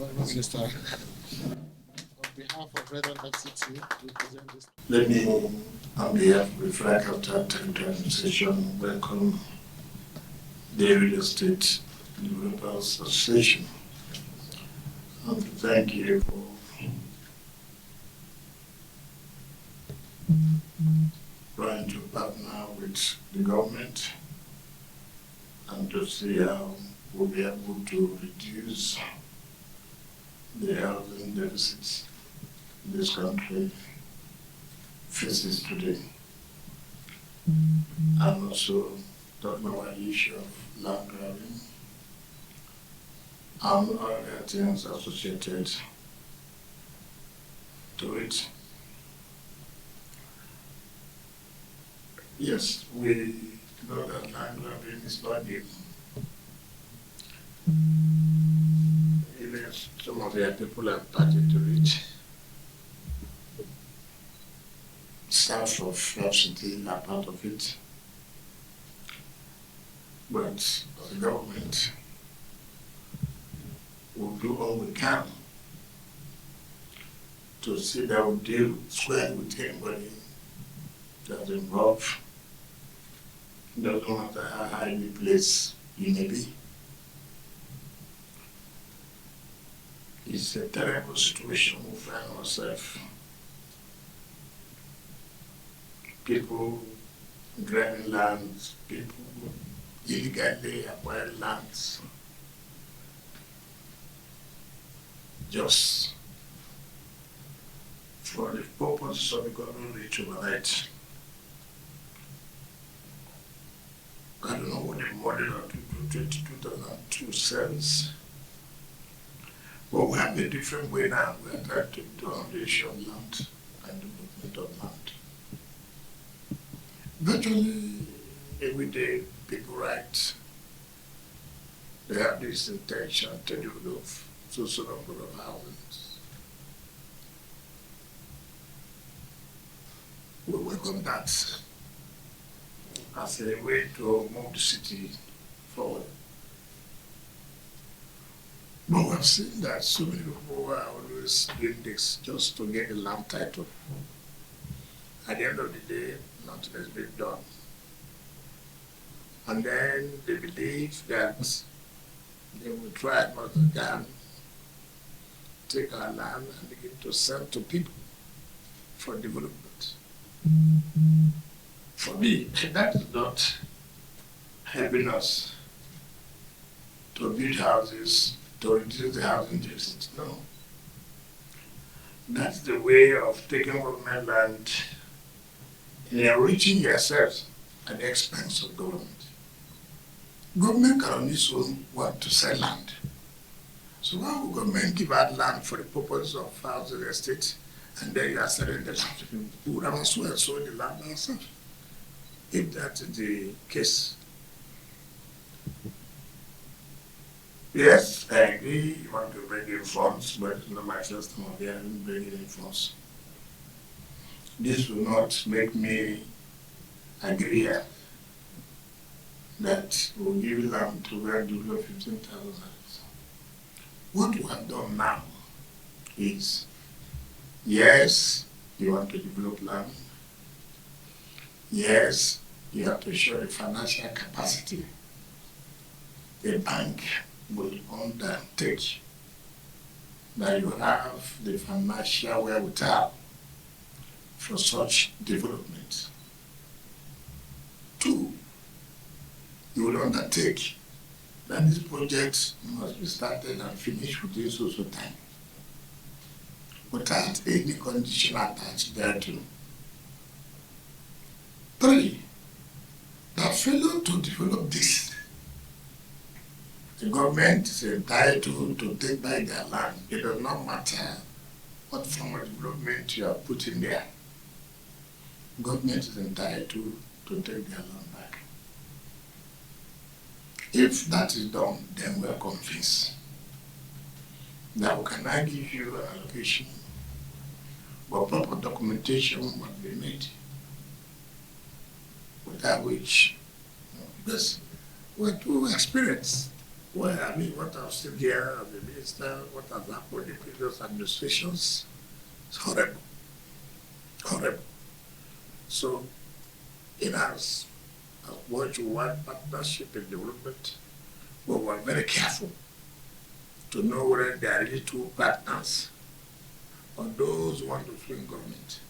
Minister, on behalf of REDAN FCT, we present this. Let me, on behalf of the Flag Capital Technical Administration, welcome the Real Estate Developers Association and thank you for trying to partner with the government and to see how we'll be able to reduce the housing deficits this country faces today. And also talking about the issue of land grabbing and other things associated to it. Yes, we know that land grabbing is not new. Even some of their people are party to it. South of FCT are part of it. But the government will do all we can to see that we deal square with anybody that's involved. Doesn't matter how high the place you may be. It's a terrible situation we find ourselves. People grabbing lands, people illegally acquire lands, just for the purpose of becoming rich overnight. I don't know what the model of 2002 says, but we have a different way now. We are trying to do on the issue of land and development of land. Virtually every day people write, they have this intention to develop so number of houses. We welcome that as a way to move the city forward. But we've seen that so many people are always doing this just to get a land title. At the end of the day, nothing has been done. And then they believe that they will try as much as they can, take our land and begin to sell to people for development. For me, that is not helping us to build houses, to reduce the housing deficit. No. That's the way of taking government land and enriching yourselves at the expense of government. Government can on its own want to sell land. So why would government give out land for the purpose of housing estate and then you are selling the land to people? We would have as well sold the land ourselves, if that is the case. Yes, I agree, you want to bring in funds, but it's not my first time of hearing bringing in funds. This will not make me agree that we'll give land to where to develop 15,000. What we have done now is, yes, you want to develop land. Yes, you have to show the financial capacity. The bank will undertake that you have the financial wherewithal for such development. 2, you will undertake that this project must be started and finished within so time, without any condition attached thereto. 3, that failure to develop this, the government is entitled to take back their land. It does not matter what form of development you are putting there. Government is entitled to take their land back. If that is done, then we are convinced that we cannot give you an allocation, but proper documentation must be made, without which, because we experience Well, I mean, what I've seen here as a minister, what has happened in previous administrations, it's horrible. Horrible. So, in us, as what you want partnership in development, but we're very careful to know whether there are really two partners or those who want to swing government.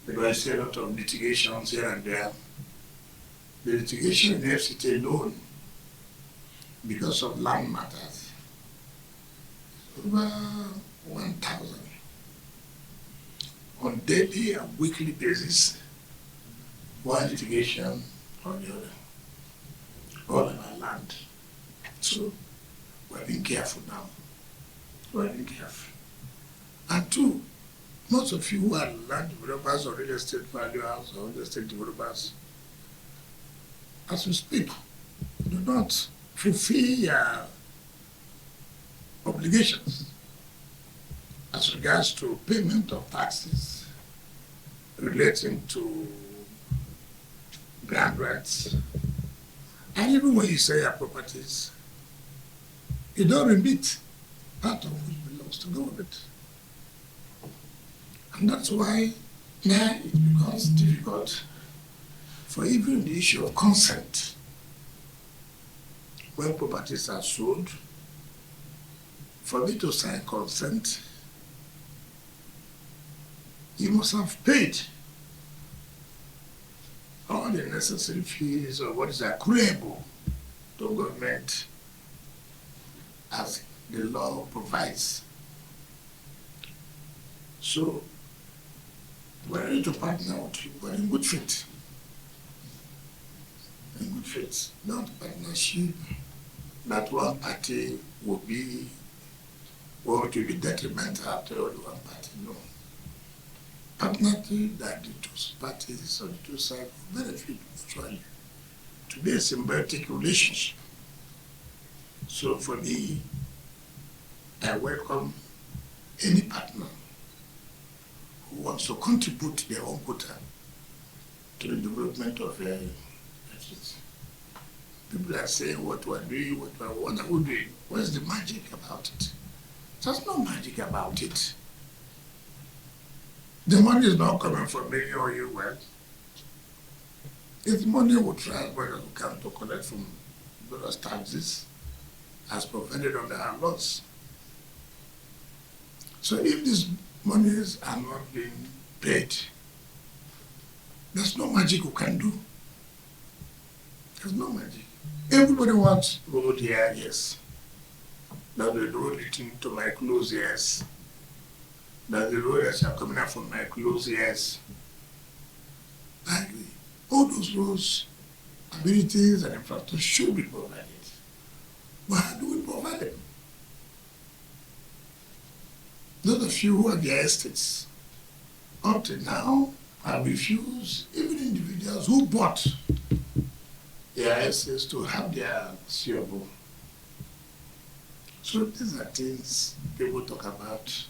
Because I see a lot of litigations here and there. The litigation in FCT alone, because of land matters, over 1,000 on daily and weekly basis, one litigation or the other, all about land. So we're being careful now. We're being careful. And two, most of you who are land developers or real estate valuers or real estate developers, as we speak, do not fulfill your obligations as regards to payment of taxes relating to land rights. And even when you sell your properties, you don't remit part of which belongs to government. And that's why now it becomes difficult for even the issue of consent. When properties are sold, for me to sign consent, you must have paid all the necessary fees or what is accruable to government as the law provides. So, we're ready to partner with you, but in good faith. In good faith, not partnership that one party will be, or to be detrimental to the one party, no. Partnership that the two parties or the two sides will benefit mutually, to be a symbiotic relationship. So for me, I welcome any partner who wants to contribute their own quota to the development of their countries. People are saying what we're doing, what are we doing? What's the magic about it? There's no magic about it. The money is not coming from me or you, well. It's money we try as well as we can to collect from various taxes as provided under our laws. So if these monies are not being paid, there's no magic we can do. There's no magic. Everybody wants road here, yes. That the road leading to my close, yes. That the road that are coming up from my close, yes. I agree. All those roads, abilities and infrastructure should be provided. But how do we provide them? Those of you who have their estates, up to now, have refused, even individuals who bought their estates to have their CFO. So these are things people talk about.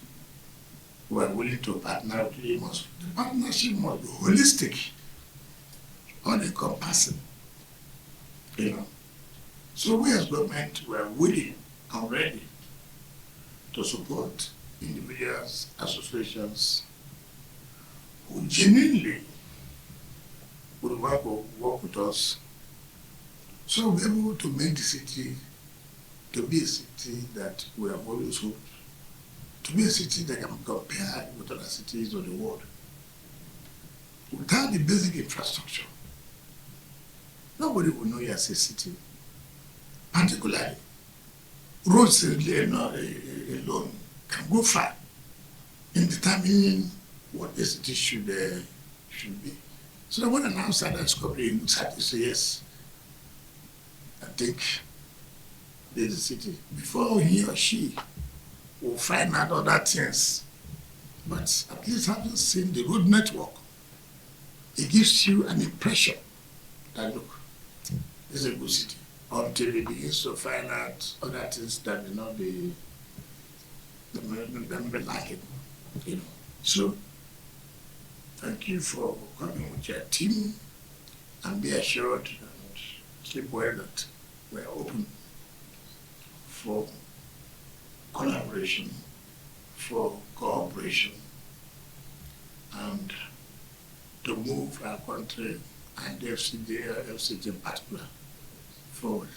We are willing to partner with you. The partnership must be holistic, all-encompassing. You know. So we as government were willing and ready to support individuals, associations who genuinely would work with us, so we're able to make the city to be a city that we have always hoped, to be a city that can be compared with other cities of the world. Without the basic infrastructure, nobody will know you as a city. Particularly, roads alone can go far in determining what the city should be. So when an outsider is coming, looks at it and says, yes, I think there's a city. Before he or she will find out other things, but at least having seen the road network, it gives you an impression that, look, this is a good city, until it begins to find out other things that may not be, lacking, you know. So, thank you for coming with your team, and be assured and keep well that we're open for collaboration, for cooperation, and to move our country and the FCJ in particular forward.